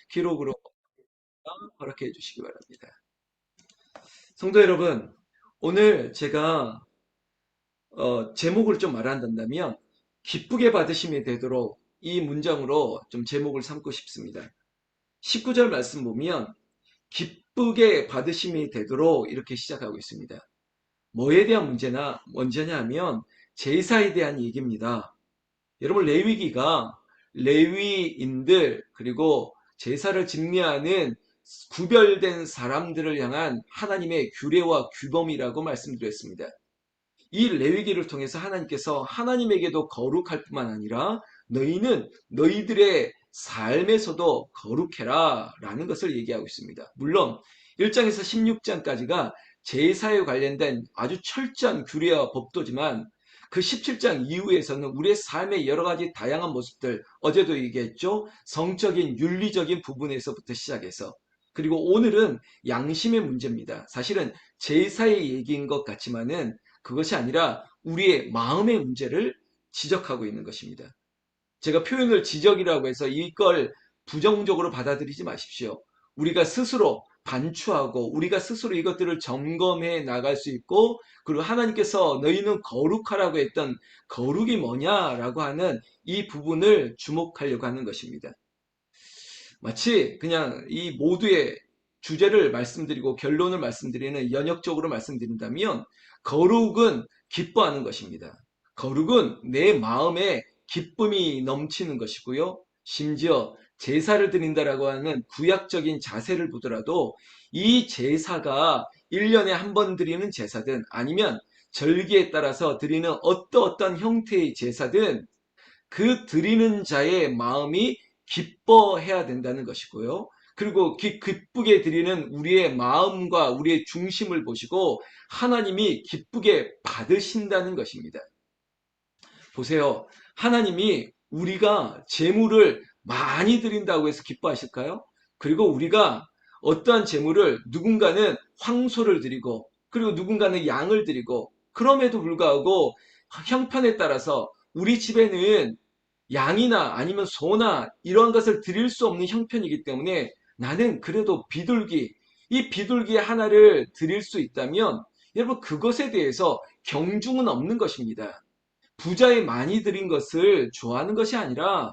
기록으로 허락해 주시기 바랍니다. 성도 여러분, 오늘 제가 제목을 좀 말한다면 기쁘게 받으심이 되도록 이 문장으로 좀 제목을 삼고 싶습니다. 19절 말씀 보면 기쁘게 받으심이 되도록 이렇게 시작하고 있습니다. 뭐에 대한 문제냐 하면 제사에 대한 얘기입니다. 여러분 레위기가 레위인들 그리고 제사를 집례하는 구별된 사람들을 향한 하나님의 규례와 규범이라고 말씀드렸습니다. 이 레위기를 통해서 하나님께서 하나님에게도 거룩할 뿐만 아니라 너희는 너희들의 삶에서도 거룩해라 라는 것을 얘기하고 있습니다. 물론 1장에서 16장까지가 제사에 관련된 아주 철저한 규례와 법도지만 그 17장 이후에서는 우리의 삶의 여러 가지 다양한 모습들, 어제도 얘기했죠. 성적인 윤리적인 부분에서부터 시작해서 그리고 오늘은 양심의 문제입니다. 사실은 제사의 얘기인 것 같지만은 그것이 아니라 우리의 마음의 문제를 지적하고 있는 것입니다. 제가 표현을 지적이라고 해서 이걸 부정적으로 받아들이지 마십시오. 우리가 스스로 반추하고 우리가 스스로 이것들을 점검해 나갈 수 있고 그리고 하나님께서 너희는 거룩하라고 했던 거룩이 뭐냐라고 하는 이 부분을 주목하려고 하는 것입니다. 마치 그냥 이 모두의 주제를 말씀드리고 결론을 말씀드리는 연역적으로 말씀드린다면 거룩은 기뻐하는 것입니다. 거룩은 내 마음에 기쁨이 넘치는 것이고요. 심지어 제사를 드린다라고 하는 구약적인 자세를 보더라도 이 제사가 1년에 한 번 드리는 제사든 아니면 절기에 따라서 드리는 어떤 형태의 제사든 그 드리는 자의 마음이 기뻐해야 된다는 것이고요. 그리고 기쁘게 드리는 우리의 마음과 우리의 중심을 보시고 하나님이 기쁘게 받으신다는 것입니다. 보세요. 하나님이 우리가 재물을 많이 드린다고 해서 기뻐하실까요? 그리고 우리가 어떠한 재물을 누군가는 황소를 드리고 그리고 누군가는 양을 드리고 그럼에도 불구하고 형편에 따라서 우리 집에는 양이나 아니면 소나 이러한 것을 드릴 수 없는 형편이기 때문에 나는 그래도 비둘기, 이 비둘기 하나를 드릴 수 있다면 여러분 그것에 대해서 경중은 없는 것입니다. 부자의 많이 드린 것을 좋아하는 것이 아니라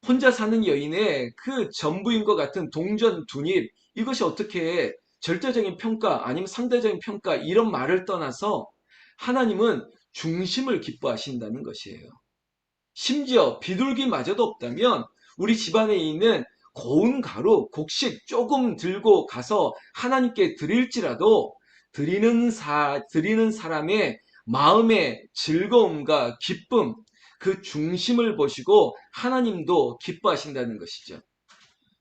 혼자 사는 여인의 그 전부인 것 같은 동전 두입 이것이 어떻게 절대적인 평가 아니면 상대적인 평가 이런 말을 떠나서 하나님은 중심을 기뻐하신다는 것이에요. 심지어 비둘기마저도 없다면 우리 집안에 있는 고운 가루, 곡식 조금 들고 가서 하나님께 드릴지라도 드리는 사람의 마음의 즐거움과 기쁨, 그 중심을 보시고 하나님도 기뻐하신다는 것이죠.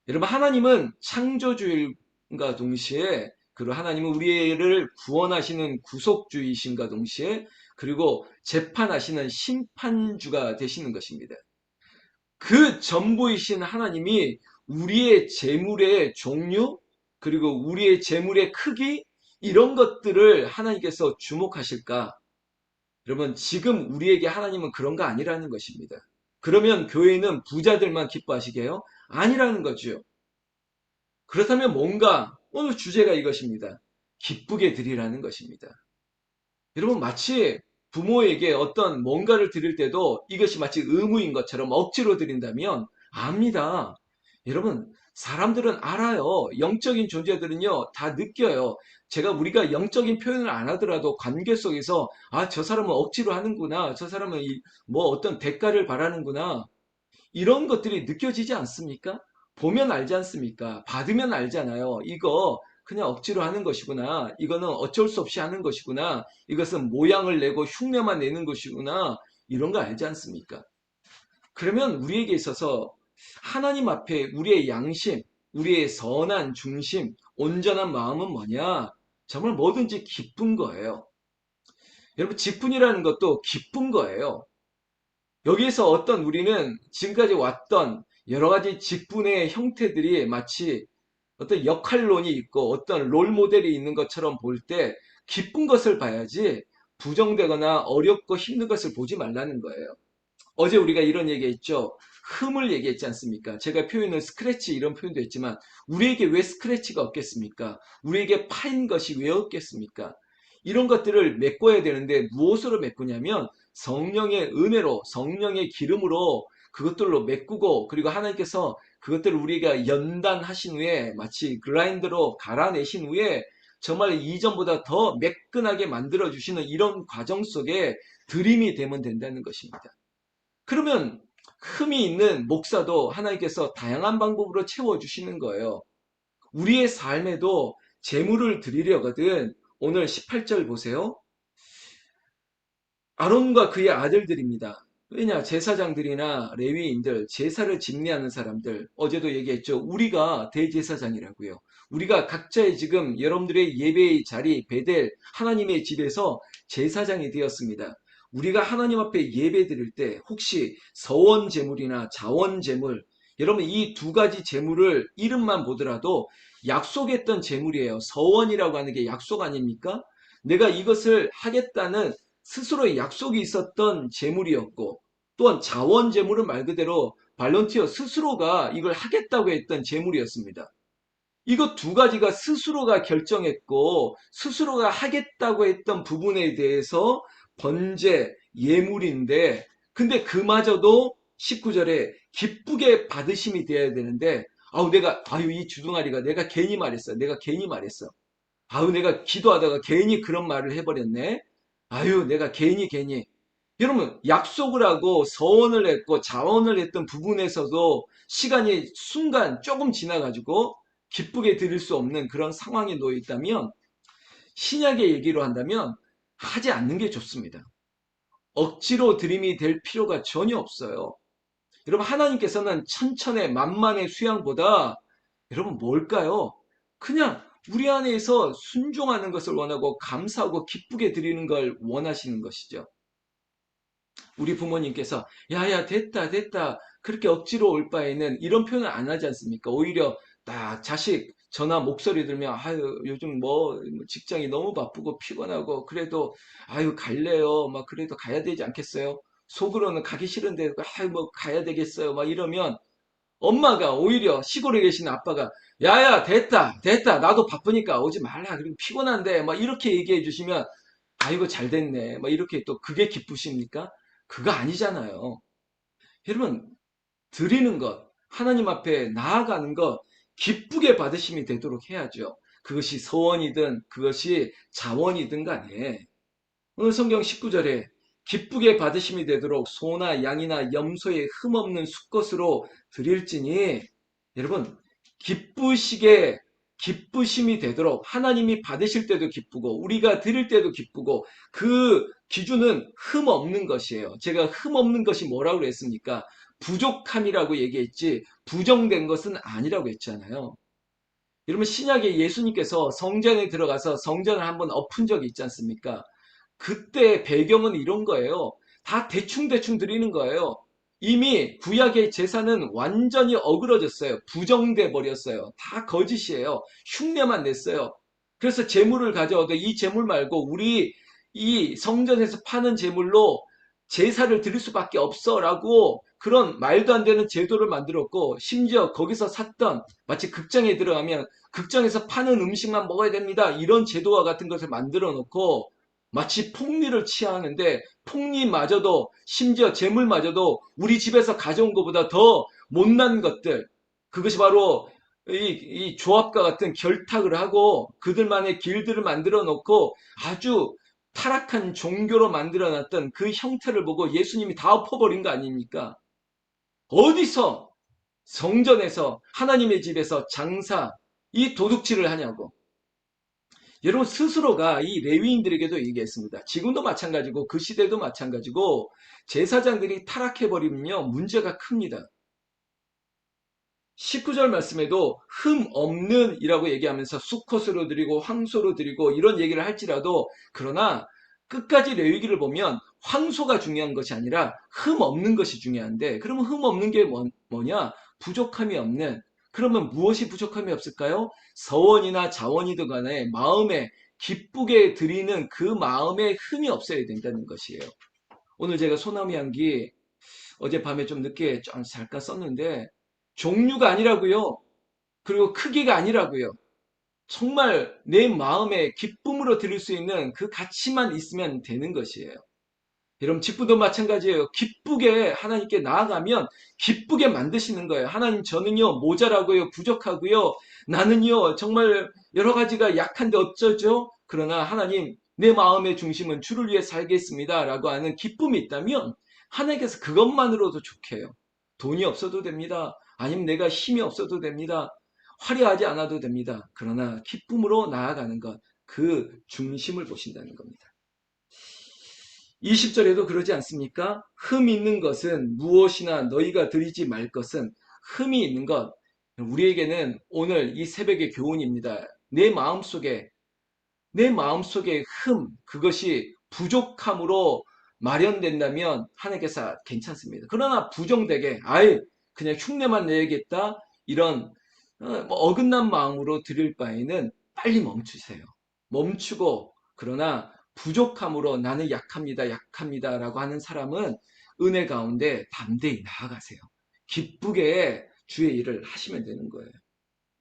여러분, 하나님은 창조주의과 동시에 그리고 하나님은 우리를 구원하시는 구속주이신과 동시에 그리고 재판하시는 심판주가 되시는 것입니다. 그 전부이신 하나님이 우리의 재물의 종류 그리고 우리의 재물의 크기 이런 것들을 하나님께서 주목하실까? 여러분 지금 우리에게 하나님은 그런 거 아니라는 것입니다. 그러면 교회는 부자들만 기뻐하시게요? 아니라는 거죠. 그렇다면 뭔가 오늘 주제가 이것입니다. 기쁘게 드리라는 것입니다. 여러분 마치 부모에게 어떤 뭔가를 드릴 때도 이것이 마치 의무인 것처럼 억지로 드린다면 압니다. 여러분 사람들은 알아요. 영적인 존재들은요 다 느껴요. 우리가 영적인 표현을 안 하더라도 관계 속에서 아, 저 사람은 억지로 하는구나. 저 사람은 뭐 어떤 대가를 바라는구나. 이런 것들이 느껴지지 않습니까? 보면 알지 않습니까? 받으면 알잖아요. 이거 그냥 억지로 하는 것이구나. 이거는 어쩔 수 없이 하는 것이구나. 이것은 모양을 내고 흉내만 내는 것이구나. 이런 거 알지 않습니까? 그러면 우리에게 있어서 하나님 앞에 우리의 양심, 우리의 선한 중심, 온전한 마음은 뭐냐? 정말 뭐든지 기쁜 거예요. 여러분, 직분이라는 것도 기쁜 거예요. 여기에서 우리는 지금까지 왔던 여러 가지 직분의 형태들이 마치 어떤 역할론이 있고 어떤 롤 모델이 있는 것처럼 볼 때 기쁜 것을 봐야지 부정되거나 어렵고 힘든 것을 보지 말라는 거예요. 어제 우리가 이런 얘기 했죠. 흠을 얘기했지 않습니까? 제가 표현은 스크래치 이런 표현도 했지만 우리에게 왜 스크래치가 없겠습니까? 우리에게 파인 것이 왜 없겠습니까? 이런 것들을 메꿔야 되는데 무엇으로 메꾸냐면 성령의 은혜로 성령의 기름으로 그것들로 메꾸고 그리고 하나님께서 그것들을 우리가 연단하신 후에 마치 그라인더로 갈아내신 후에 정말 이전보다 더 매끈하게 만들어 주시는 이런 과정 속에 드림이 되면 된다는 것입니다. 그러면 흠이 있는 목사도 하나님께서 다양한 방법으로 채워주시는 거예요. 우리의 삶에도 제물을 드리려거든 오늘 18절 보세요. 아론과 그의 아들들입니다. 왜냐? 제사장들이나 레위인들, 제사를 집례하는 사람들, 어제도 얘기했죠. 우리가 대제사장이라고요. 우리가 각자의 지금 여러분들의 예배의 자리, 베델, 하나님의 집에서 제사장이 되었습니다. 우리가 하나님 앞에 예배 드릴 때 혹시 서원 제물이나 자원 제물, 여러분 이 두 가지 제물을 이름만 보더라도 약속했던 제물이에요. 서원이라고 하는 게 약속 아닙니까? 내가 이것을 하겠다는 스스로의 약속이 있었던 재물이었고 또한 자원 재물은 말 그대로 발런티어 스스로가 이걸 하겠다고 했던 재물이었습니다. 이거 두 가지가 스스로가 결정했고 스스로가 하겠다고 했던 부분에 대해서 번제 예물인데 근데 그마저도 19절에 기쁘게 받으심이 되어야 되는데 아유 이 주둥아리가 내가 괜히 말했어. 내가 괜히 말했어. 아유, 내가 기도하다가 괜히 그런 말을 해버렸네. 아유, 내가 괜히. 여러분, 약속을 하고 서원을 했고 자원을 했던 부분에서도 시간이 순간 조금 지나가지고 기쁘게 드릴 수 없는 그런 상황에 놓여 있다면 신약의 얘기로 한다면 하지 않는 게 좋습니다. 억지로 드림이 될 필요가 전혀 없어요. 여러분, 하나님께서는 천천의 만만의 수양보다 여러분 뭘까요? 그냥 우리 안에서 순종하는 것을 원하고 감사하고 기쁘게 드리는 걸 원하시는 것이죠. 우리 부모님께서 야야 됐다 그렇게 억지로 올 바에는 이런 표현을 안 하지 않습니까? 오히려 딱 자식 전화 목소리 들으면 아유 요즘 뭐 직장이 너무 바쁘고 피곤하고 그래도 아유 갈래요 막 그래도 가야 되지 않겠어요? 속으로는 가기 싫은데 아유 뭐 가야 되겠어요 막 이러면 엄마가 오히려 시골에 계신 아빠가 야야 됐다 나도 바쁘니까 오지 말라 그리고 피곤한데 막 이렇게 얘기해 주시면 아이고 잘 됐네 막 이렇게 또 그게 기쁘십니까? 그거 아니잖아요. 여러분 드리는 것 하나님 앞에 나아가는 것 기쁘게 받으심이 되도록 해야죠. 그것이 소원이든 그것이 자원이든 간에 오늘 성경 19절에 기쁘게 받으심이 되도록 소나 양이나 염소의 흠없는 수것으로 드릴지니 여러분 기쁘시게 기쁘심이 되도록 하나님이 받으실 때도 기쁘고 우리가 드릴 때도 기쁘고 그 기준은 흠 없는 것이에요. 제가 흠 없는 것이 뭐라고 그랬습니까? 부족함이라고 얘기했지 부정된 것은 아니라고 했잖아요. 여러분 신약에 예수님께서 성전에 들어가서 성전을 한번 엎은 적이 있지 않습니까? 그때 배경은 이런 거예요. 다 대충대충 드리는 거예요. 이미 구약의 제사는 완전히 어그러졌어요. 부정돼 버렸어요. 다 거짓이에요. 흉내만 냈어요. 그래서 제물을 가져와도 이 제물 말고 우리 이 성전에서 파는 제물로 제사를 드릴 수밖에 없어라고 그런 말도 안 되는 제도를 만들었고 심지어 거기서 샀던 마치 극장에 들어가면 극장에서 파는 음식만 먹어야 됩니다. 이런 제도와 같은 것을 만들어 놓고 마치 폭리를 취하는데 폭리마저도 심지어 재물마저도 우리 집에서 가져온 것보다 더 못난 것들 그것이 바로 이 조합과 같은 결탁을 하고 그들만의 길들을 만들어 놓고 아주 타락한 종교로 만들어 놨던 그 형태를 보고 예수님이 다 엎어버린 거 아닙니까? 어디서 성전에서 하나님의 집에서 장사 이 도둑질을 하냐고. 여러분 스스로가 이 레위인들에게도 얘기했습니다. 지금도 마찬가지고 그 시대도 마찬가지고 제사장들이 타락해버리면요 문제가 큽니다. 19절 말씀에도 흠 없는 이라고 얘기하면서 수컷으로 드리고 황소로 드리고 이런 얘기를 할지라도 그러나 끝까지 레위기를 보면 황소가 중요한 것이 아니라 흠 없는 것이 중요한데 그러면 흠 없는 게 뭐냐? 부족함이 없는 그러면 무엇이 부족함이 없을까요? 서원이나 자원이든 간에 마음에 기쁘게 드리는 그 마음에 흠이 없어야 된다는 것이에요. 오늘 제가 소나무 향기 어젯밤에 좀 늦게 좀 잠깐 썼는데 종류가 아니라고요. 그리고 크기가 아니라고요. 정말 내 마음에 기쁨으로 드릴 수 있는 그 가치만 있으면 되는 것이에요. 여러분, 직분도 마찬가지예요. 기쁘게 하나님께 나아가면 기쁘게 만드시는 거예요. 하나님, 저는요, 모자라고요, 부족하고요, 나는요, 정말 여러 가지가 약한데 어쩌죠? 그러나 하나님, 내 마음의 중심은 주를 위해 살겠습니다. 라고 하는 기쁨이 있다면 하나님께서 그것만으로도 좋게요. 돈이 없어도 됩니다. 아니면 내가 힘이 없어도 됩니다. 화려하지 않아도 됩니다. 그러나 기쁨으로 나아가는 것, 그 중심을 보신다는 겁니다. 20절에도 그러지 않습니까? 흠 있는 것은 무엇이나 너희가 드리지 말 것은 흠이 있는 것. 우리에게는 오늘 이 새벽의 교훈입니다. 내 마음속의 그것이 부족함으로 마련된다면 하나님께서 괜찮습니다. 그러나 부정되게, 그냥 흉내만 내야겠다. 이런 뭐 어긋난 마음으로 드릴 바에는 빨리 멈추세요. 멈추고, 그러나 부족함으로 나는 약합니다, 약합니다 라고 하는 사람은 은혜 가운데 담대히 나아가세요. 기쁘게 주의 일을 하시면 되는 거예요.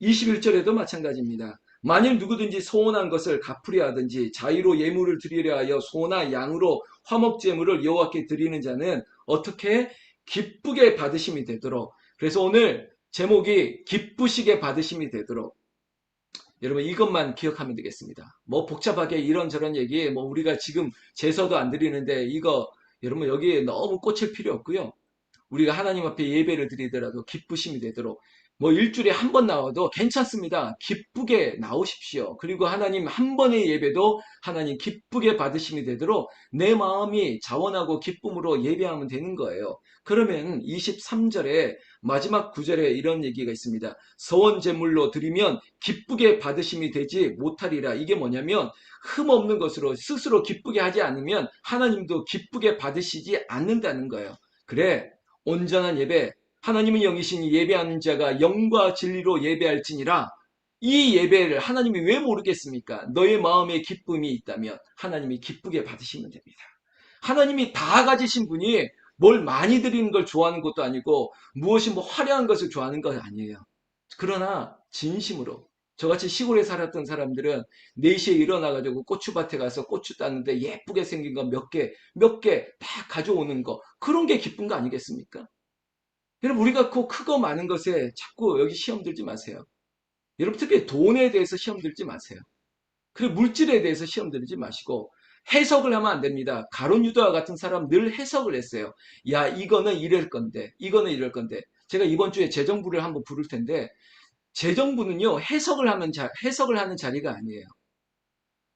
21절에도 마찬가지입니다. 만일 누구든지 소원한 것을 갚으려 하든지 자의로 예물을 드리려 하여 소나 양으로 화목제물을 여호와께 드리는 자는 어떻게 기쁘게 받으심이 되도록. 그래서 오늘 제목이 기쁘시게 받으심이 되도록. 여러분, 이것만 기억하면 되겠습니다. 뭐 복잡하게 이런저런 얘기, 뭐 우리가 지금 제서도 안 드리는데 이거 여러분 여기에 너무 꽂힐 필요 없고요. 우리가 하나님 앞에 예배를 드리더라도 기쁘심이 되도록, 뭐 일주일에 한 번 나와도 괜찮습니다. 기쁘게 나오십시오. 그리고 하나님 한 번의 예배도 하나님 기쁘게 받으심이 되도록 내 마음이 자원하고 기쁨으로 예배하면 되는 거예요. 그러면 23절에 마지막 구절에 이런 얘기가 있습니다. 서원 제물로 드리면 기쁘게 받으심이 되지 못하리라. 이게 뭐냐면 흠 없는 것으로 스스로 기쁘게 하지 않으면 하나님도 기쁘게 받으시지 않는다는 거예요. 그래, 온전한 예배, 하나님은 영이시니 예배하는 자가 영과 진리로 예배할지니라. 이 예배를 하나님이 왜 모르겠습니까? 너의 마음에 기쁨이 있다면 하나님이 기쁘게 받으시면 됩니다. 하나님이 다 가지신 분이 뭘 많이 드리는 걸 좋아하는 것도 아니고 무엇이 뭐 화려한 것을 좋아하는 것 아니에요. 그러나 진심으로, 저같이 시골에 살았던 사람들은 4시에 일어나가지고 고추밭에 가서 고추 따는데 예쁘게 생긴 거 몇 개 다 가져오는 거, 그런 게 기쁜 거 아니겠습니까? 여러분, 우리가 그 크고 많은 것에 자꾸 여기 시험 들지 마세요. 여러분, 특히 돈에 대해서 시험 들지 마세요. 그리고 물질에 대해서 시험 들지 마시고 해석을 하면 안 됩니다. 가룟 유다와 같은 사람 늘 해석을 했어요. 야, 이거는 이럴 건데, 이거는 이럴 건데. 제가 이번 주에 재정부를 한번 부를 텐데, 재정부는요, 해석을 하는 자리가 아니에요.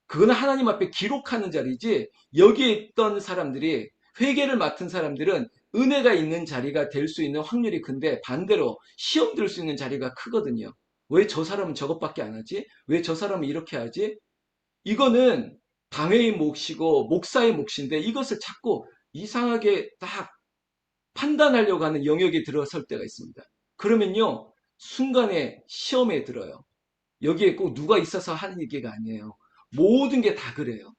그거는 하나님 앞에 기록하는 자리지, 여기에 있던 사람들이, 회개를 맡은 사람들은 은혜가 있는 자리가 될 수 있는 확률이 큰데, 반대로 시험 들 수 있는 자리가 크거든요. 왜 저 사람은 저것밖에 안 하지? 왜 저 사람은 이렇게 하지? 이거는 당회의 몫이고 목사의 몫인데, 이것을 자꾸 이상하게 딱 판단하려고 하는 영역에 들어설 때가 있습니다. 그러면요, 순간에 시험에 들어요. 여기에 꼭 누가 있어서 하는 얘기가 아니에요. 모든 게 다 그래요.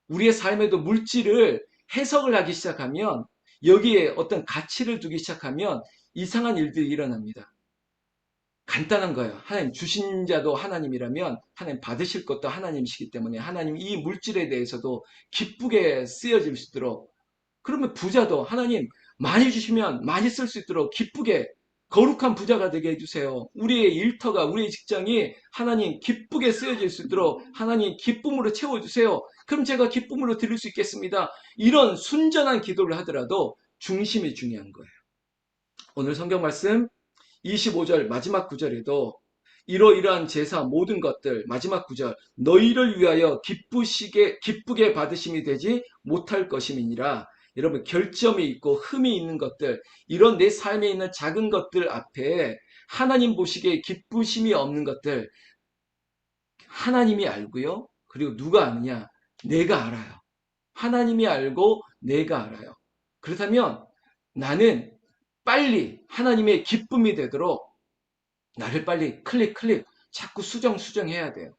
우리의 삶에도 물질을 해석을 하기 시작하면, 여기에 어떤 가치를 두기 시작하면 이상한 일들이 일어납니다. 간단한 거예요. 하나님 주신 자도 하나님이라면 하나님 받으실 것도 하나님이시기 때문에 하나님 이 물질에 대해서도 기쁘게 쓰여질 수 있도록, 그러면 부자도 하나님 많이 주시면 많이 쓸 수 있도록 기쁘게 거룩한 부자가 되게 해주세요. 우리의 일터가, 우리의 직장이 하나님 기쁘게 쓰여질 수 있도록 하나님 기쁨으로 채워주세요. 그럼 제가 기쁨으로 드릴 수 있겠습니다. 이런 순전한 기도를 하더라도 중심이 중요한 거예요. 오늘 성경 말씀 25절 마지막 구절에도 이러이러한 제사 모든 것들, 마지막 구절, 너희를 위하여 기쁘게 받으심이 되지 못할 것임이니라. 여러분, 결점이 있고 흠이 있는 것들, 이런 내 삶에 있는 작은 것들 앞에 하나님 보시기에 기쁘심이 없는 것들, 하나님이 알고요. 그리고 누가 아느냐? 내가 알아요. 하나님이 알고 내가 알아요. 그렇다면 나는 빨리 하나님의 기쁨이 되도록 나를 빨리 클릭 자꾸 수정해야 돼요.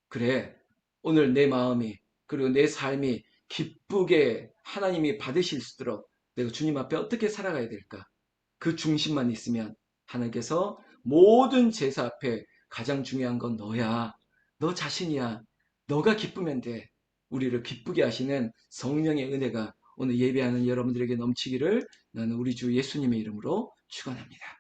그래, 오늘 내 마음이, 그리고 내 삶이 기쁘게 하나님이 받으실 수 있도록 내가 주님 앞에 어떻게 살아가야 될까? 그 중심만 있으면 하나님께서 모든 제사 앞에 가장 중요한 건 너야. 너 자신이야. 너가 기쁘면 돼. 우리를 기쁘게 하시는 성령의 은혜가 오늘 예배하는 여러분들에게 넘치기를 나는 우리 주 예수님의 이름으로 축원합니다.